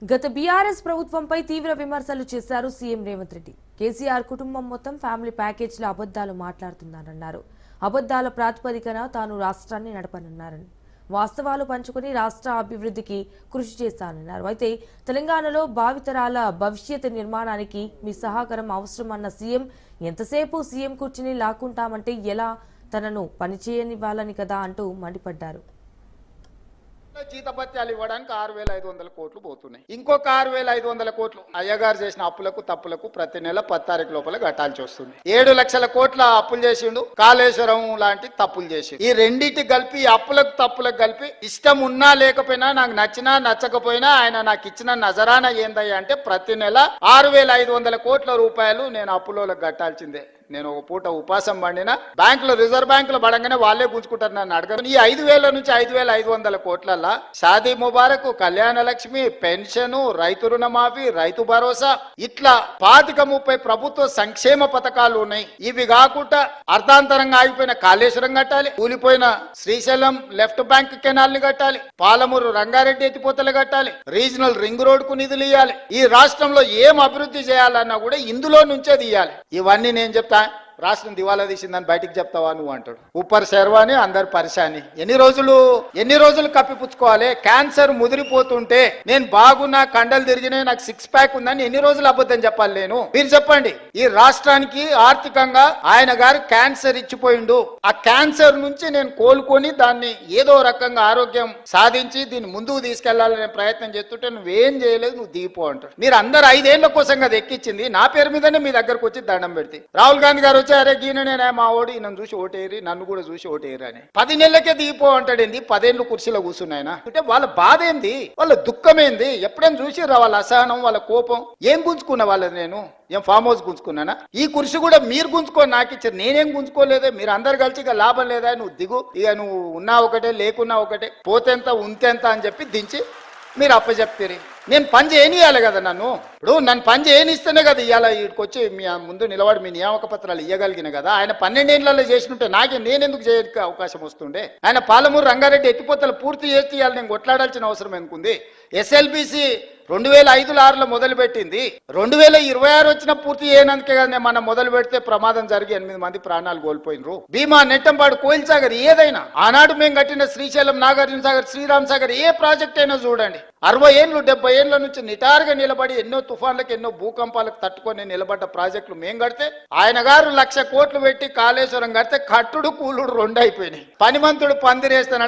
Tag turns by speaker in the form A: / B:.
A: గత బీఆర్ఎస్ ప్రభుత్వంపై తీవ్ర విమర్శలు చేశారు సీఎం రేవంత్ రెడ్డి. కేసీఆర్ కుటుంబం మొత్తం ఫ్యామిలీ ప్యాకేజీల అబద్దాలు మాట్లాడుతున్నారన్నారు. అబద్దాల ప్రాతిపదికన తాను రాష్ట్రాన్ని నడపనున్నారని, వాస్తవాలు పంచుకుని రాష్ట్ర అభివృద్ధికి కృషి చేస్తానన్నారు. అయితే తెలంగాణలో భావితరాల భవిష్యత్ నిర్మాణానికి మీ సహకారం అవసరమన్న సీఎం, ఎంతసేపు సీఎం కుర్చీని లాక్కుంటామంటే ఎలా, తనను పనిచేయనివ్వాలని కదా అంటూ మండిపడ్డారు.
B: జీతభత్యాలు ఇవ్వడానికి 6,500 కోట్లు పోతున్నాయి. ఇంకొక 6,500 కోట్లు అయ్యగారు చేసిన అప్పులకు తప్పులకు ప్రతి నెల 10 తారీఖు లోపల కట్టాల్సి వస్తుంది. 7 లక్షల కోట్ల అప్పులు చేసిండు, కాళేశ్వరం లాంటి తప్పులు చేసి, ఈ రెండింటి కలిపి అప్పులకు తప్పులకు కలిపి ఇష్టం ఉన్నా లేకపోయినా, నాకు నచ్చినా నచ్చకపోయినా ఆయన నాకు ఇచ్చిన నజరానా ఏందయ్యా అంటే ప్రతి నెల 6,500 కోట్ల రూపాయలు నేను అప్పులోకి కట్టాల్సిందే. నేను ఒక పూట ఉపాసం పండిన బ్యాంకులో, రిజర్వ్ బ్యాంకులో పడంగానే వాళ్ళే గుంజుకుంటారు నన్ను అడగను. ఈ 5,000 నుంచి 5,500 కోట్లల్లా షాదీ ముబారక్, కళ్యాణ లక్ష్మి, పెన్షన్, రైతు రుణమాఫీ, రైతు భరోసా, ఇట్లా 25-30 ప్రభుత్వ సంక్షేమ పథకాలు ఉన్నాయి. ఇవి కాకుండా అర్ధాంతరంగా ఆగిపోయిన కాళేశ్వరం కట్టాలి, కూలిపోయిన శ్రీశైలం లెఫ్ట్ బ్యాంక్ కెనాల్ ని కట్టాలి, పాలమూరు రంగారెడ్డి ఎత్తిపోతలు కట్టాలి, రీజనల్ రింగ్ రోడ్ కు నిధులు ఇవ్వాలి. ఈ రాష్ట్రంలో ఏం అభివృద్ధి చేయాలన్నా కూడా ఇందులో నుంచే తీయాలి. ఇవన్నీ నేను చెప్తా. రాష్ట్రం దివాలా తీసిందని బయటికి చెప్తావా నువ్వు అంటాడు. ఉప్పర్ శర్వాని అందరు పరిశాని. ఎన్ని రోజులు కప్పిపుచ్చుకోవాలి? క్యాన్సర్ ముదిరిపోతుంటే నేను బాగున్నా, కండలు తిరిగినాయి, నాకు 6 ప్యాక్ ఉందని ఎన్ని రోజులు అబద్ధం చెప్పాలి నేను? మీరు చెప్పండి. ఈ రాష్ట్రానికి ఆర్థికంగా ఆయన గారు క్యాన్సర్ ఇచ్చిపోయిండు. ఆ క్యాన్సర్ నుంచి నేను కోలుకొని దాన్ని ఏదో రకంగా ఆరోగ్యం సాధించి దీన్ని ముందుకు తీసుకెళ్లాలనే ప్రయత్నం చేస్తుంటే నువ్వేం చేయలేదు, నువ్వు దిగిపో అంటాడు. మీరు అందరు 5 ఏళ్ల కోసం కదా ఎక్కించింది, నా పేరు మీదనే మీ దగ్గరకు వచ్చి దండం పెడితే. రాహుల్ గాంధీ గారు అరే గీననే మా ఓడి నన్ను చూసి ఓటేరి, నన్ను కూడా చూసి ఓటేరి అని 10 నెలలకే దిగిపో అంటాడేంది? 10 ఏళ్ళు కుర్చీలో కూర్చున్నాయన అంటే వాళ్ళ బాధ ఏంది, వాళ్ళ దుఃఖం ఏంది? ఎప్పుడైనా చూసిర్రా వాళ్ళ అసహనం, వాళ్ళ కోపం? ఏం గుంజుకున్నా వాళ్ళది? నేను ఏం ఫామ్ హౌస్ గుంజుకున్నానా? ఈ కుర్చీ కూడా మీరు గుంజుకొని నాకు ఇచ్చారు, నేనేం గుంజుకోలేదే. మీరు అందరు కలిసి ఇక లాభం లేదా, నువ్వు దిగు, ఇక నువ్వు ఉన్నా ఒకటే లేకున్నా ఒకటే, పోతేంత ఉంతేంత అని చెప్పి దించి మీరు అప్పచెప్తారు. నేను పని చేయనియాలి కదా నన్ను. ఇప్పుడు నన్ను పని చేయనిస్తేనే కదా ఇవాళ వీడికి వచ్చి మీ ముందు నిలబడి మీ నియామక పత్రాలు ఇవ్వగలిగిన కదా. ఆయన 12 ఏళ్లలో చేసినట్టే నేనెందుకు చేయడానికి అవకాశం వస్తుండే? ఆయన పాలమూరు రంగారెడ్డి ఎత్తిపోతలు పూర్తి చేసి ఇవాళ నేను కొట్లాడాల్సిన అవసరం ఎందుకుంది? ఎస్ఎల్బిసి 2005-6లో మొదలు పెట్టింది, 2026 వచ్చిన పూర్తి చేయనందుకే కదా మనం మొదలు పెడితే ప్రమాదం జరిగి 8 మంది ప్రాణాలు కోల్పోయినరు. భీమా, నెట్టంపాడు, కోయిల్ సాగర్, ఏదైనా ఆనాడు మేము కట్టిన శ్రీశైలం, నాగార్జున సాగర్, శ్రీరామ్ సాగర్, ఏ ప్రాజెక్ట్ అయినా చూడండి, 60 ఏళ్ళు 70 ఏళ్ల నుంచి నిటారుగా నిలబడి ఎన్నో తుఫాన్లకు, ఎన్నో భూకంపాలకు తట్టుకొని నిలబడ్డ ప్రాజెక్టులు మేము కడితే, ఆయన గారు 1,00,000 కోట్లు పెట్టి కాళేశ్వరం కడితే కట్టుడు కూలుడు 2 అయిపోయినాయి. పనిమంతుడు పందిరేస్తాను